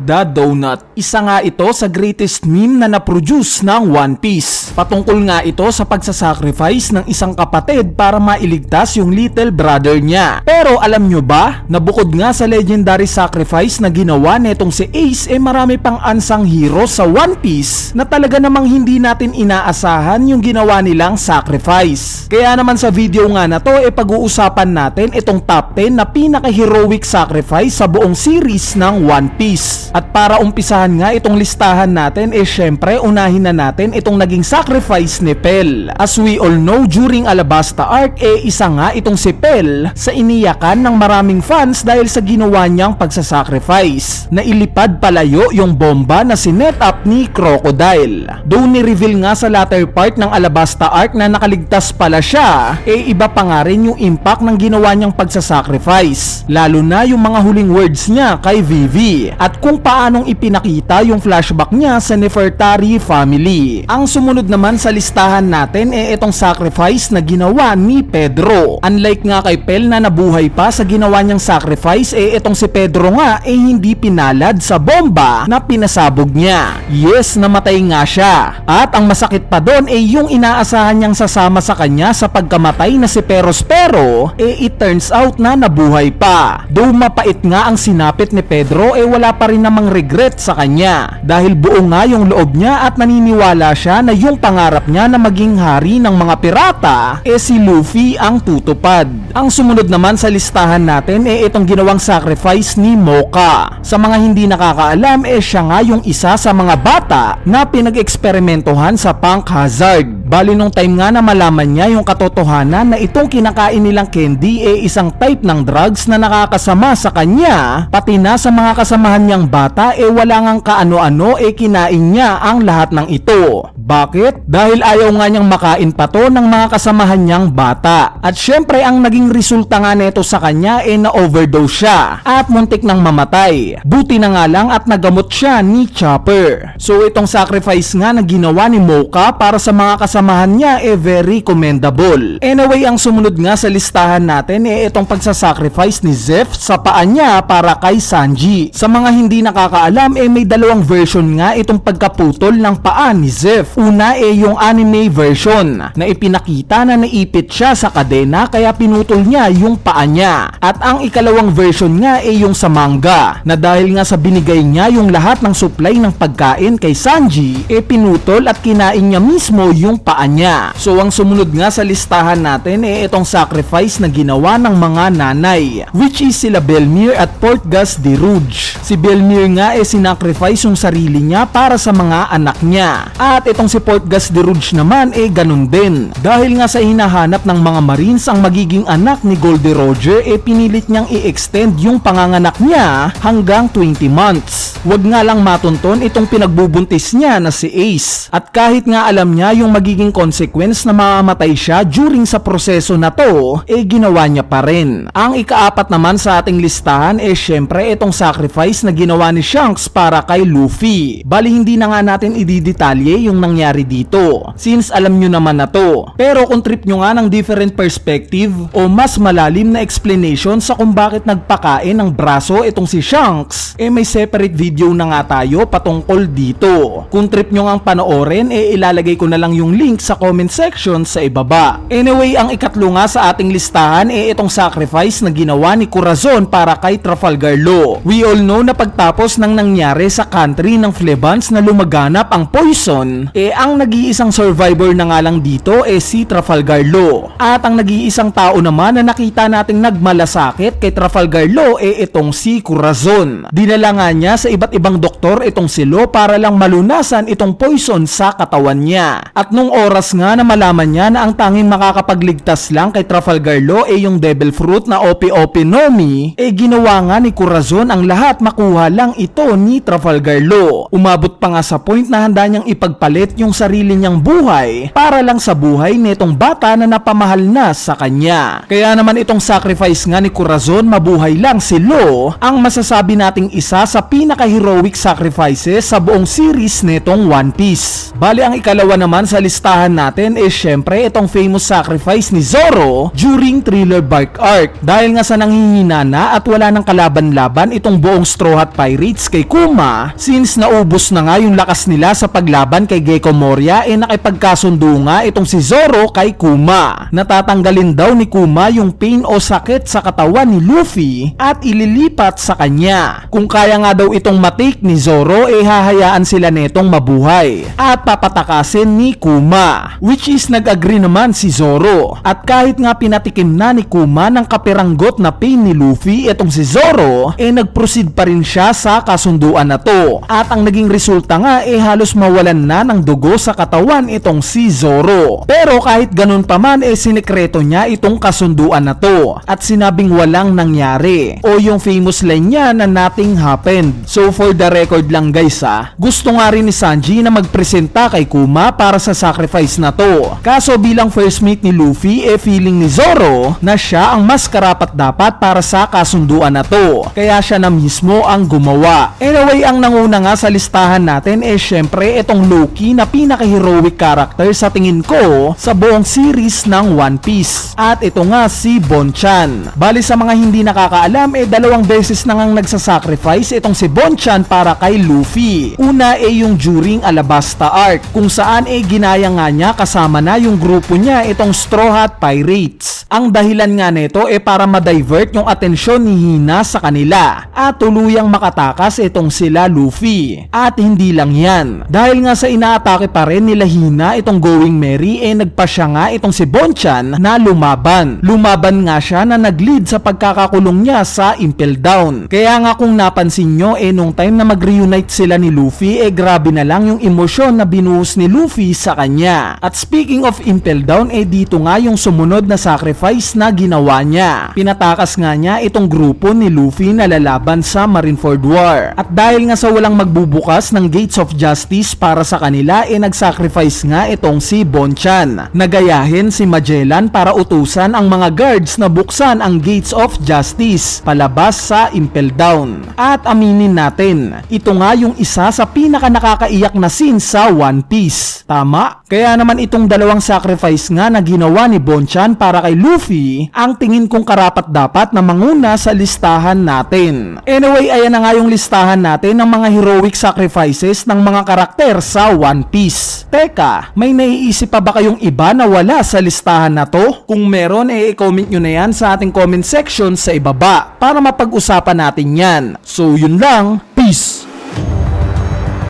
The Donut. Isa nga ito sa greatest meme na na-produce ng One Piece. Patungkol nga ito sa pagsasacrifice ng isang kapatid para mailigtas yung little brother niya. Pero alam nyo ba, na bukod nga sa legendary sacrifice na ginawa netong si Ace, marami pang unsung heroes sa One Piece na talaga namang hindi natin inaasahan yung ginawa nilang sacrifice. Kaya naman sa video nga na to, pag-uusapan natin itong top 10 na pinaka-heroic sacrifice sa buong series ng One Piece. At para umpisahan nga itong listahan natin, syempre unahin na natin itong naging sacrifice ni Pell. As we all know, during Alabasta Arc, isa nga itong si Pell sa iniyakan ng maraming fans dahil sa ginawa niyang pagsasacrifice. Nailipad palayo yung bomba na sinet up ni Crocodile. Though ni-reveal nga sa latter part ng Alabasta Arc na nakaligtas pala siya, iba pa nga rin yung impact ng ginawa niyang pagsasacrifice. Lalo na yung mga huling words niya kay Vivi at kung paanong ipinakita yung flashback niya sa Nefertari family. Ang sumunod naman sa listahan natin itong sacrifice na ginawa ni Pedro. Unlike nga kay Pell na nabuhay pa sa ginawa niyang sacrifice, itong si Pedro nga hindi pinalad sa bomba na pinasabog niya. Yes, namatay nga siya. At ang masakit pa doon yung inaasahan niyang sasama sa kanya sa pagkamatay na si Perospero, it turns out na nabuhay pa. Though mapait nga ang sinapit ni Pedro, wala pa rin namang regret sa kanya dahil buo nga yung loob niya at naniniwala siya na yung pangarap niya na maging hari ng mga pirata si Luffy ang tutupad. Ang sumunod naman sa listahan natin itong ginawang sacrifice ni Mocha. Sa mga hindi nakakaalam, siya nga yung isa sa mga bata na pinag-eksperimentohan sa Punk Hazard. Bali nung time nga na malaman niya yung katotohanan na itong kinakain nilang candy isang type ng drugs na nakakasama sa kanya, pati na sa mga kasamahan niyang bata wala ngang kaano-ano kinain niya ang lahat ng ito. Bakit? Dahil ayaw nga niyang makain pa to ng mga kasamahan niyang bata. At syempre ang naging resulta nga neto sa kanya na-overdose siya at muntik nang mamatay. Buti na nga lang at nagamot siya ni Chopper. So itong sacrifice nga na ginawa ni Mocha para sa mga kasamahan niya very commendable. Anyway, ang sumunod nga sa listahan natin itong pagsasacrifice ni Zeff sa paa niya para kay Sanji. Sa mga hindi nakakaalam may dalawang version nga itong pagkaputol ng paa ni Zeff. Una yung anime version na ipinakita na naipit siya sa kadena kaya pinutol niya yung paa niya. At ang ikalawang version nga yung sa manga na dahil nga sa binigay niya yung lahat ng supply ng pagkain kay Sanji pinutol at kinain niya mismo yung paa niya. So ang sumunod nga sa listahan natin itong sacrifice na ginawa ng mga nanay, which is sila Belmir at Portgas de Rouge. Si Belmir nga sinacrifice yung sarili niya para sa mga anak niya. At itong si Portgas de Rouge naman ganun din. Dahil nga sa hinahanap ng mga Marines ang magiging anak ni Goldie Roger pinilit niyang i-extend yung panganganak niya hanggang 20 months. Wag nga lang matunton itong pinagbubuntis niya na si Ace. At kahit nga alam niya yung magiging consequence na mamamatay siya during sa proseso na to, ginawa niya pa rin. Ang ikaapat naman sa ating listahan syempre itong sacrifice na ginawa ni Shanks para kay Luffy. Bali hindi na nga natin ididetalye yung nangyari dito since alam nyo naman na to. Pero kung trip nyo nga ng different perspective o mas malalim na explanation sa kung bakit nagpakain ng braso itong si Shanks, may separate video na nga tayo patungkol dito. Kung trip nyo nga panoorin, ilalagay ko na lang yung link sa comment section sa ibaba. Anyway, ang ikatlo nga sa ating listahan itong sacrifice na ginawa ni Corazon para kay Trafalgar Law. We all know na pagtapos ng nangyari sa country ng Flebans na lumaganap ang poison, ang nag-iisang survivor na nga lang dito si Trafalgar Law. At ang nag-iisang tao naman na nakita nating nagmalasakit kay Trafalgar Law itong si Corazon. Dinala nga niya sa iba't ibang doktor itong si Law para lang malunasan itong poison sa katawan niya. At nung oras nga na malaman niya na ang tanging makakapagligtas lang kay Trafalgar Law yung devil fruit na Opi-Opi no Mi, ginawa nga ni Corazon ang lahat makuha lang ito ni Trafalgar Law. Umabot pa nga sa point na handa niyang ipagpalit yung sarili niyang buhay para lang sa buhay nitong bata na napamahal na sa kanya. Kaya naman itong sacrifice nga ni Corazon, mabuhay lang si Law, ang masasabi nating isa sa pinaka-heroic sacrifices sa buong series nitong One Piece. Bali ang ikalawa naman sa lista listahan natin is syempre itong famous sacrifice ni Zoro during Thriller Bark Arc. Dahil nga sa nanghihina na at wala nang kalaban-laban itong buong Straw Hat Pirates kay Kuma, since naubos na nga yung lakas nila sa paglaban kay Gecko Moria, nakipagkasundo nga itong si Zoro kay Kuma. Natatanggalin daw ni Kuma yung pain o sakit sa katawan ni Luffy at ililipat sa kanya. Kung kaya nga daw itong matik ni Zoro, hahayaan sila netong mabuhay at papatakasin ni Kuma, which is nag-agree naman si Zoro. At kahit nga pinatikim na ni Kuma ng kapiranggot na pain ni Luffy, itong si Zoro nag-proceed pa rin siya sa kasunduan na to. At ang naging resulta nga halos mawalan na ng dugo sa katawan itong si Zoro. Pero kahit ganun pa man sinekreto niya itong kasunduan na to at sinabing walang nangyari, o yung famous line niya na nothing happened. So for the record lang guys gusto nga rin ni Sanji na magpresenta kay Kuma para sa sacrifice na to. Kaso bilang first mate ni Luffy feeling ni Zoro na siya ang mas karapat-dapat para sa kasunduan na to, kaya siya na mismo ang gumawa. Anyway, ang nanguna nga sa listahan natin syempre itong Loki na pinaka-heroic character sa tingin ko sa buong series ng One Piece. At ito nga si Bonchan. Bali sa mga hindi nakakaalam, dalawang beses na ngang nagsasacrifice itong si Bonchan para kay Luffy. Una yung during Alabasta Arc, kung saan ginaya nga niya kasama na yung grupo niya itong Straw Hat Pirates. Ang dahilan nga nito para ma-divert yung atensyon ni Hina sa kanila at tuluyang makatakas itong sila Luffy. At hindi lang yan, dahil nga sa inaatake pa rin nila Hina itong Going Merry, nagpasya nga itong si Bonchan na lumaban. Lumaban nga siya na nag-lead sa pagkakakulong niya sa Impel Down. Kaya nga kung napansin nyo, nung time na mag-reunite sila ni Luffy, grabe na lang yung emosyon na binuhos ni Luffy sa kanya. At speaking of Impel Down, dito nga yung sumunod na sacrifice na ginawa niya. Pinatakas nga niya itong grupo ni Luffy na lalaban sa Marineford War. At dahil nga sa walang magbubukas ng Gates of Justice para sa kanila, nag-sacrifice nga itong si Bonchan. Nagayahin si Magellan para utusan ang mga guards na buksan ang Gates of Justice palabas sa Impel Down. At aminin natin, ito nga yung isa sa pinaka nakakaiyak na scene sa One Piece. Tama? Kaya naman itong dalawang sacrifice nga na ginawa ni Bonchan para kay Luffy, ang tingin kong karapat-dapat na manguna sa listahan natin. Anyway, ayan na nga yung listahan natin ng mga heroic sacrifices ng mga karakter sa One Piece. Teka, may naiisip pa ba kayong iba na wala sa listahan na to? Kung meron, i-comment nyo na yan sa ating comment section sa ibaba para mapag-usapan natin yan. So yun lang, peace!